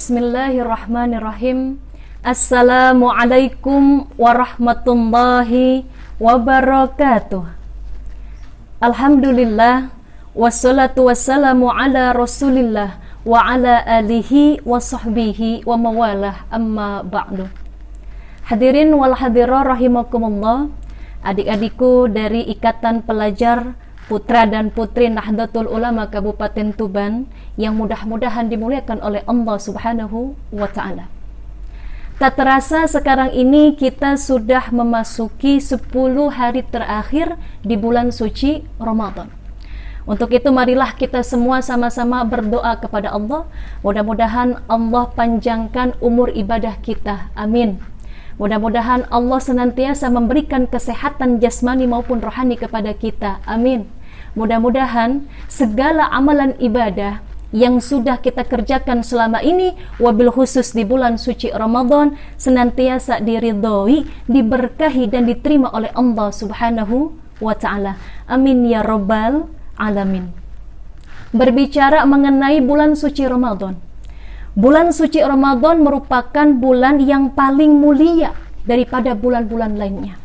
Bismillahirrahmanirrahim. Assalamualaikum warahmatullahi wabarakatuh. Alhamdulillah, wassalatu wassalamu ala rasulillah wa ala alihi wa sahbihi wa mawalah, amma ba'du. Hadirin wal hadirah rahimakumullah, adik-adikku dari Ikatan Pelajar Putra dan Putri Nahdlatul Ulama Kabupaten Tuban yang mudah-mudahan dimuliakan oleh Allah Subhanahu wa Ta'ala. Tak terasa sekarang ini kita sudah memasuki 10 hari terakhir di bulan suci Ramadan. Untuk itu marilah kita semua sama-sama berdoa kepada Allah. Mudah-mudahan Allah panjangkan umur ibadah kita. Amin. Mudah-mudahan Allah senantiasa memberikan kesehatan jasmani maupun rohani kepada kita. Amin. Mudah-mudahan segala amalan ibadah yang sudah kita kerjakan selama ini, wabil khusus di bulan suci Ramadan, senantiasa diridhoi, diberkahi dan diterima oleh Allah Subhanahu wa Ta'ala. Amin ya rabbal alamin. Berbicara mengenai bulan suci Ramadan, bulan suci Ramadan merupakan bulan yang paling mulia daripada bulan-bulan lainnya.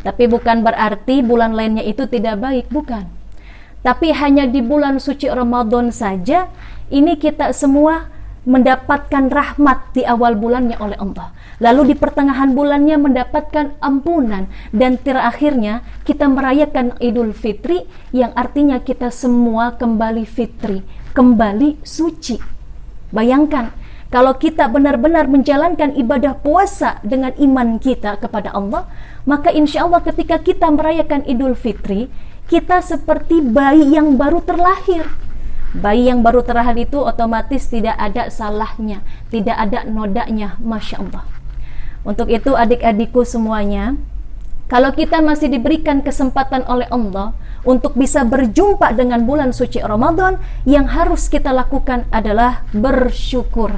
Tapi bukan berarti bulan lainnya itu tidak baik, bukan. Tapi hanya di bulan suci Ramadan saja ini kita semua mendapatkan rahmat di awal bulannya oleh Allah. Lalu di pertengahan bulannya mendapatkan ampunan, dan terakhirnya kita merayakan Idul Fitri yang artinya kita semua kembali fitri, kembali suci. Bayangkan kalau kita benar-benar menjalankan ibadah puasa dengan iman kita kepada Allah, maka insya Allah ketika kita merayakan Idul Fitri, kita seperti bayi yang baru terlahir. Bayi yang baru terlahir itu otomatis tidak ada salahnya, tidak ada nodanya, Masya Allah. Untuk itu adik-adikku semuanya, kalau kita masih diberikan kesempatan oleh Allah untuk bisa berjumpa dengan bulan suci Ramadan, yang harus kita lakukan adalah bersyukur.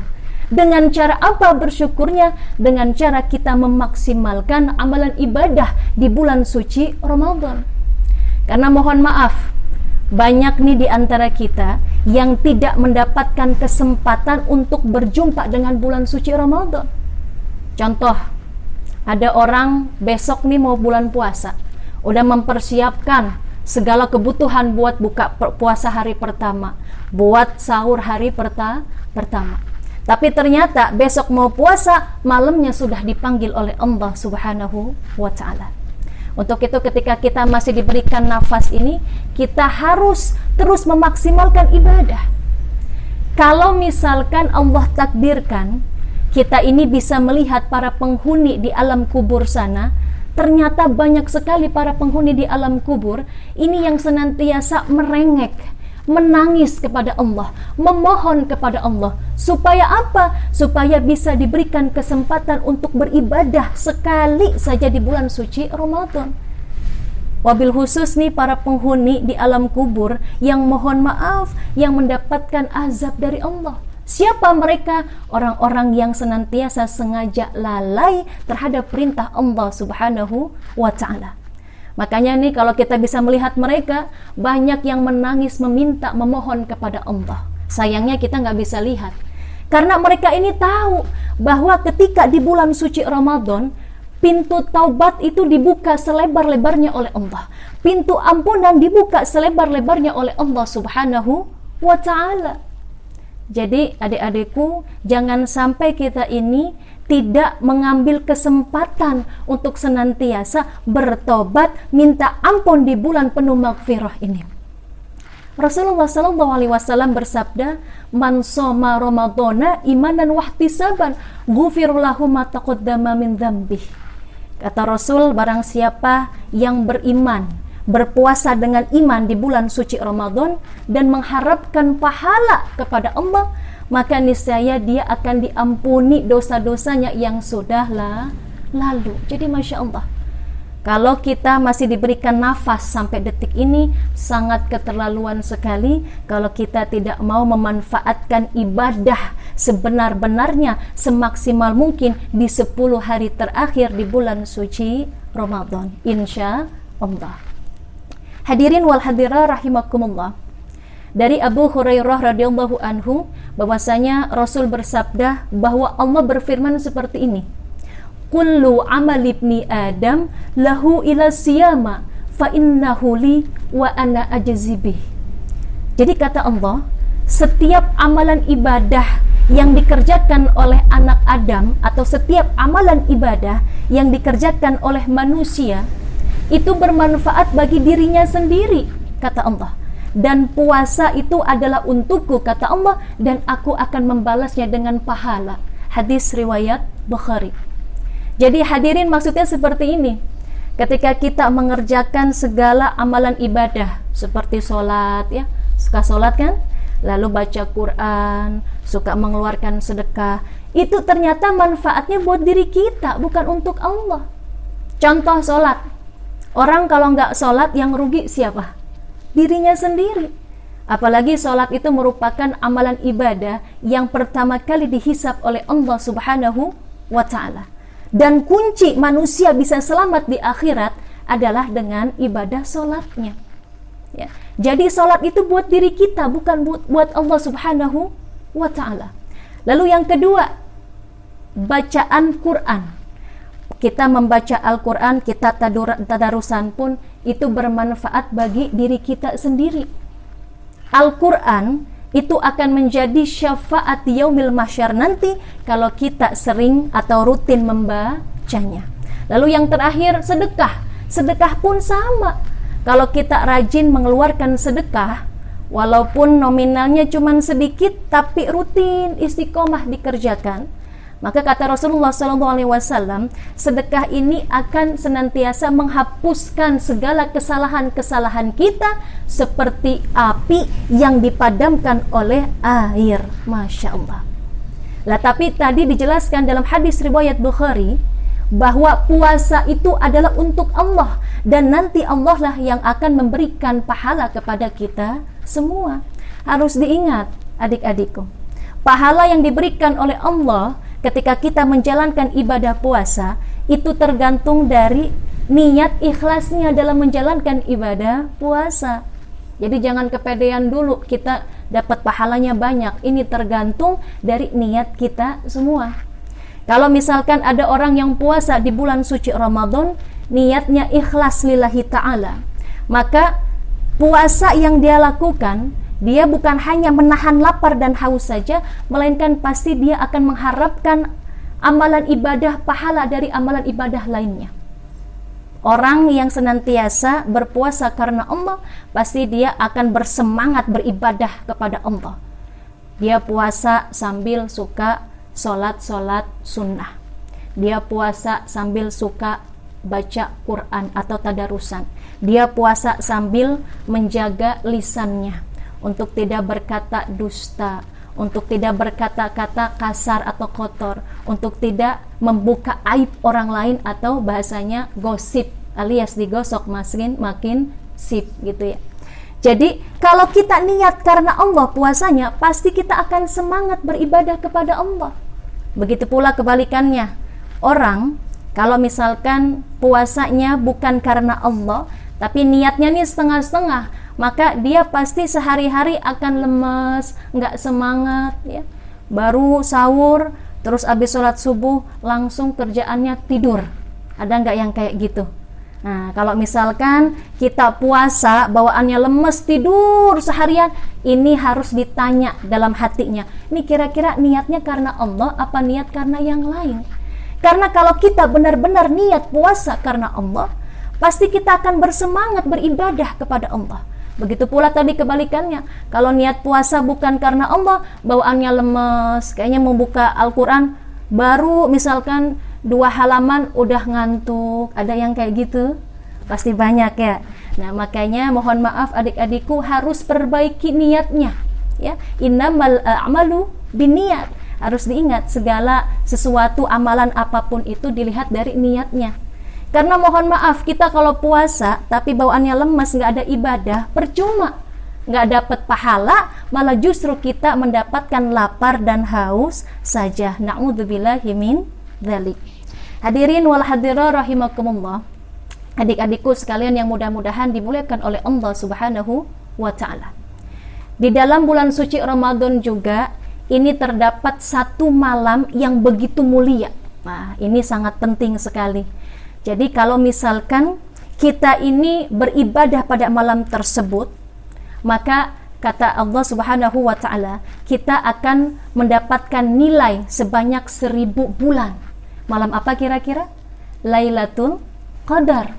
Dengan cara apa bersyukurnya? Dengan cara kita memaksimalkan amalan ibadah di bulan suci Ramadan. Karena mohon maaf, banyak nih di antara kita yang tidak mendapatkan kesempatan untuk berjumpa dengan bulan suci Ramadan. Contoh, ada orang besok nih mau bulan puasa, udah mempersiapkan segala kebutuhan buat buka puasa hari pertama, buat sahur hari pertama. Tapi ternyata besok mau puasa, malamnya sudah dipanggil oleh Allah Subhanahu wa Ta'ala. Untuk itu ketika kita masih diberikan nafas ini, kita harus terus memaksimalkan ibadah. Kalau misalkan Allah takdirkan kita ini bisa melihat para penghuni di alam kubur sana, ternyata banyak sekali para penghuni di alam kubur ini yang senantiasa merengek, menangis kepada Allah, memohon kepada Allah. Supaya apa? Supaya bisa diberikan kesempatan untuk beribadah sekali saja di bulan suci Ramadan. Wabil khusus nih para penghuni di alam kubur yang mohon maaf, yang mendapatkan azab dari Allah. Siapa mereka? Orang-orang yang senantiasa sengaja lalai terhadap perintah Allah Subhanahu wa Ta'ala. Makanya nih kalau kita bisa melihat mereka, banyak yang menangis, meminta, memohon kepada Allah. Sayangnya kita nggak bisa lihat. Karena mereka ini tahu bahwa ketika di bulan suci Ramadan, pintu taubat itu dibuka selebar-lebarnya oleh Allah. Pintu ampunan dibuka selebar-lebarnya oleh Allah Subhanahu wa Ta'ala. Jadi adik-adikku, jangan sampai kita ini tidak mengambil kesempatan untuk senantiasa bertobat, minta ampun di bulan penuh maghfirah ini. Rasulullah SAW bersabda, "Man shoma Ramadhana imanan wahtisaban, ghufira lahu ma taqaddama min dzambih." Kata Rasul, barang siapa yang beriman, berpuasa dengan iman di bulan suci Ramadan dan mengharapkan pahala kepada Allah, maka niscaya dia akan diampuni dosa-dosanya yang sudah lalu. Jadi Masya Allah, kalau kita masih diberikan nafas sampai detik ini, sangat keterlaluan sekali kalau kita tidak mau memanfaatkan ibadah sebenar-benarnya, semaksimal mungkin di 10 hari terakhir di bulan suci Ramadan, insya Allah. Hadirin wal hadirah rahimakumullah. Dari Abu Hurairah radhiyallahu anhu, bahwasanya Rasul bersabda bahwa Allah berfirman seperti ini, kullu amal ibni Adam lahu ila siyama fa innahu li wa ana ajzibih. Jadi kata Allah, setiap amalan ibadah yang dikerjakan oleh anak Adam atau setiap amalan ibadah yang dikerjakan oleh manusia itu bermanfaat bagi dirinya sendiri, kata Allah. Dan puasa itu adalah untukku, kata Allah, dan aku akan membalasnya dengan pahala. Hadis riwayat Bukhari. Jadi hadirin, maksudnya seperti ini. Ketika kita mengerjakan segala amalan ibadah seperti sholat, ya, suka sholat kan, lalu baca Quran, suka mengeluarkan sedekah, itu ternyata manfaatnya buat diri kita, bukan untuk Allah. Contoh sholat, orang kalau nggak sholat yang rugi siapa? Dirinya sendiri. Apalagi sholat itu merupakan amalan ibadah yang pertama kali dihisab oleh Allah Subhanahu wa Ta'ala. Dan kunci manusia bisa selamat di akhirat adalah dengan ibadah sholatnya. Ya. Jadi sholat itu buat diri kita, bukan buat Allah Subhanahu wa Ta'ala. Lalu yang kedua, bacaan Quran. Kita membaca Al-Quran, kita tadarusan pun itu bermanfaat bagi diri kita sendiri. Al-Quran itu akan menjadi syafaat yaumil mahsyar nanti kalau kita sering atau rutin membacanya. Lalu yang terakhir, sedekah. Sedekah pun sama. Kalau kita rajin mengeluarkan sedekah, walaupun nominalnya cuma sedikit tapi rutin istiqomah dikerjakan, maka kata Rasulullah SAW, sedekah ini akan senantiasa menghapuskan segala kesalahan-kesalahan kita seperti api yang dipadamkan oleh air. Masya Allah. Lah, tapi tadi dijelaskan dalam hadis riwayat Bukhari bahwa puasa itu adalah untuk Allah, dan nanti Allah lah yang akan memberikan pahala kepada kita semua. Harus diingat adik-adikku, pahala yang diberikan oleh Allah ketika kita menjalankan ibadah puasa itu tergantung dari niat ikhlasnya dalam menjalankan ibadah puasa. Jadi jangan kepedean dulu kita dapat pahalanya banyak. Ini tergantung dari niat kita semua. Kalau misalkan ada orang yang puasa di bulan suci Ramadan, niatnya ikhlas lillahi ta'ala, maka puasa yang dia lakukan, dia bukan hanya menahan lapar dan haus saja, melainkan pasti dia akan mengharapkan amalan ibadah pahala dari amalan ibadah lainnya. Orang yang senantiasa berpuasa karena Allah, pasti dia akan bersemangat beribadah kepada Allah. Dia puasa sambil suka sholat sunnah. Dia puasa sambil suka baca Quran atau tadarusan. Dia puasa sambil menjaga lisannya untuk tidak berkata dusta, untuk tidak berkata-kata kasar atau kotor, untuk tidak membuka aib orang lain atau bahasanya gosip alias digosok makin sip gitu ya. Jadi kalau kita niat karena Allah puasanya, pasti kita akan semangat beribadah kepada Allah. Begitu pula kebalikannya, orang kalau misalkan puasanya bukan karena Allah, tapi niatnya nih setengah-setengah, maka dia pasti sehari-hari akan lemes, nggak semangat ya. Baru sahur, terus habis sholat subuh langsung kerjaannya tidur. Ada nggak yang kayak gitu? Nah, kalau misalkan kita puasa bawaannya lemes, tidur seharian, ini harus ditanya dalam hatinya, ini kira-kira niatnya karena Allah apa niat karena yang lain? Karena kalau kita benar-benar niat puasa karena Allah, pasti kita akan bersemangat beribadah kepada Allah. Begitu pula tadi kebalikannya, kalau niat puasa bukan karena Allah, bawaannya lemes, kayaknya membuka Al-Quran baru misalkan 2 halaman udah ngantuk. Ada yang kayak gitu? Pasti banyak ya. Nah, makanya mohon maaf adik-adikku, harus perbaiki niatnya ya. Innamal a'malu binniyat. Harus diingat, segala sesuatu amalan apapun itu dilihat dari niatnya. Karena mohon maaf, kita kalau puasa tapi bawaannya lemes, nggak ada ibadah, percuma, nggak dapat pahala, malah justru kita mendapatkan lapar dan haus saja. Na'udzubillahi min dzalik. Hadirin wal hadirat rahimakumullah, adik-adikku sekalian yang mudah-mudahan dimuliakan oleh Allah Subhanahu wa Ta'ala. Di dalam bulan suci Ramadan juga ini terdapat satu malam yang begitu mulia. Nah, ini sangat penting sekali. Jadi kalau misalkan kita ini beribadah pada malam tersebut, maka kata Allah Subhanahu wa ta'ala, kita akan mendapatkan nilai sebanyak 1000 bulan. Malam apa kira-kira? Lailatul Qadar.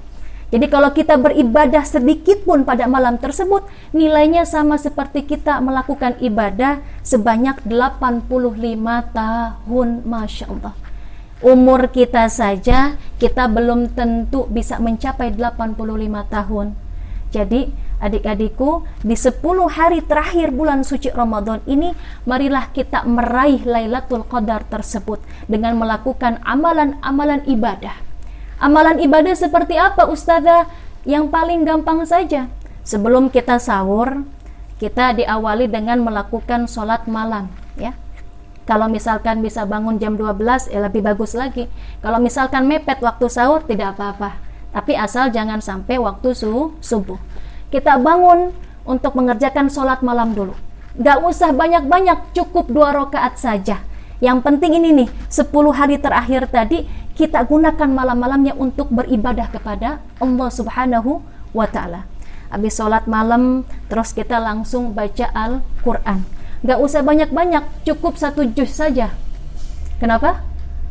Jadi kalau kita beribadah sedikit pun pada malam tersebut, nilainya sama seperti kita melakukan ibadah sebanyak 85 tahun. Masya Allah. Umur kita saja, kita belum tentu bisa mencapai 85 tahun. Jadi adik-adikku, di 10 hari terakhir bulan suci Ramadan ini, marilah kita meraih Lailatul Qadar tersebut dengan melakukan amalan-amalan ibadah. Amalan ibadah seperti apa, Ustazah? Yang paling gampang saja. Sebelum kita sahur, kita diawali dengan melakukan sholat malam, ya. Kalau misalkan bisa bangun jam 12, lebih bagus lagi. Kalau misalkan mepet waktu sahur, tidak apa-apa. Tapi asal jangan sampai waktu subuh. Kita bangun untuk mengerjakan sholat malam dulu. Gak usah banyak-banyak, cukup 2 rakaat saja. Yang penting ini nih, 10 hari terakhir tadi, kita gunakan malam-malamnya untuk beribadah kepada Allah Subhanahu wa ta'ala. Habis sholat malam, terus kita langsung baca Al-Quran. Gak usah banyak-banyak, cukup 1 juz saja. Kenapa?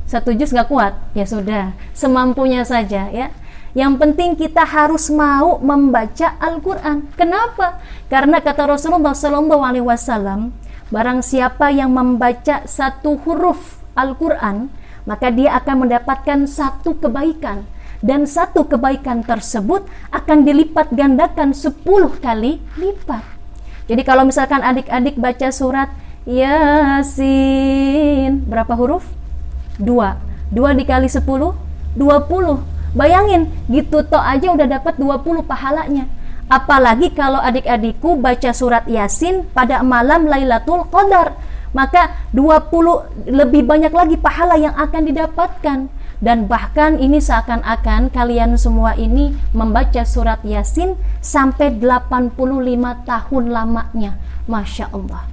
1 juz gak kuat? Ya sudah, semampunya saja ya. Yang penting kita harus mau membaca Al-Quran. Kenapa? Karena kata Rasulullah SAW, barang siapa yang membaca 1 huruf Al-Quran, maka dia akan mendapatkan 1 kebaikan. Dan 1 kebaikan tersebut akan dilipat gandakan 10 kali lipat. Jadi kalau misalkan adik-adik baca surat Yasin, berapa huruf? 2 dikali 10, 20. Bayangin, gitu toh aja udah dapat 20 pahalanya. Apalagi kalau adik-adikku baca surat Yasin pada malam Lailatul Qadar, maka 20 lebih banyak lagi pahala yang akan didapatkan. Dan bahkan ini seakan-akan kalian semua ini membaca surat Yasin sampai 85 tahun lamanya. Masya Allah.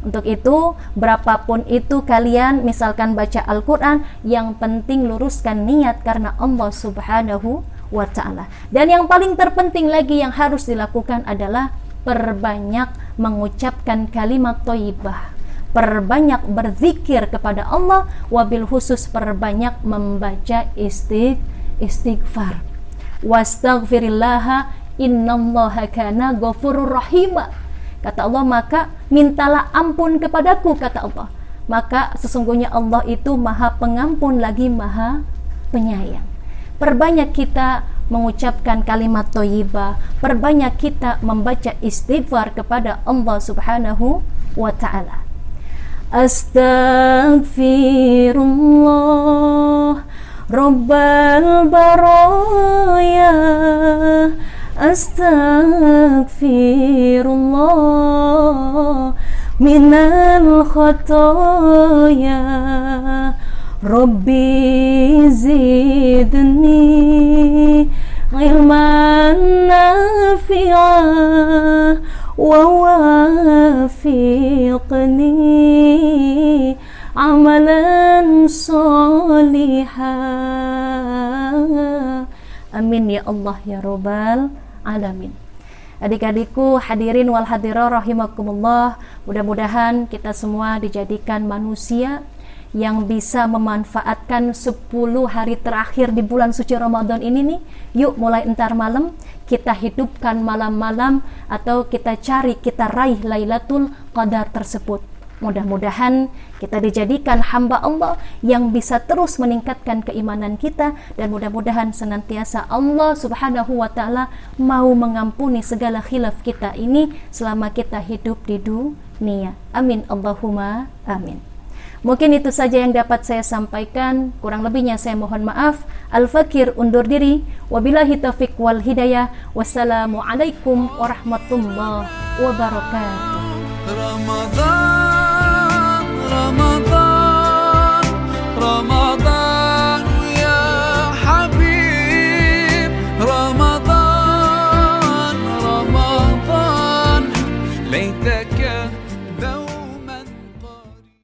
Untuk itu, berapapun itu kalian misalkan baca Al-Quran, yang penting luruskan niat karena Allah Subhanahu wa ta'ala. Dan yang paling terpenting lagi yang harus dilakukan adalah perbanyak mengucapkan kalimat thayyibah, perbanyak berzikir kepada Allah, wabil khusus perbanyak membaca istighfar. Wastaghfirillaha innallaha kana ghafurur rahima. Kata Allah, maka mintalah ampun kepadaku, kata Allah. Maka sesungguhnya Allah itu maha pengampun lagi maha penyayang. Perbanyak kita mengucapkan kalimat thayyibah, perbanyak kita membaca istighfar kepada Allah Subhanahu wa ta'ala. Astaghfirullah Rabbal baraya, astaghfirullah minal khataya, Rabbi zidni ilman nafi'ah wa wafiqni amalan salihah. Amin ya Allah ya Rabbal alamin. Adik-adikku hadirin wal hadirah rahimakumullah, mudah-mudahan kita semua dijadikan manusia yang bisa memanfaatkan 10 hari terakhir di bulan suci Ramadan ini nih. Yuk mulai entar malam kita hidupkan malam-malam, atau kita cari, kita raih Lailatul Qadar tersebut. Mudah-mudahan kita dijadikan hamba Allah yang bisa terus meningkatkan keimanan kita, dan mudah-mudahan senantiasa Allah Subhanahu wa ta'ala mau mengampuni segala khilaf kita ini selama kita hidup di dunia. Amin Allahumma amin. Mungkin itu saja yang dapat saya sampaikan, kurang lebihnya saya mohon maaf. Al-Fakir undur diri, wabillahi taufiq wal hidayah. Wassalamualaikum warahmatullahi wabarakatuh. Ramadan, Ramadan, Ramadan ya Habib. Ramadan, Ramadan, laitaka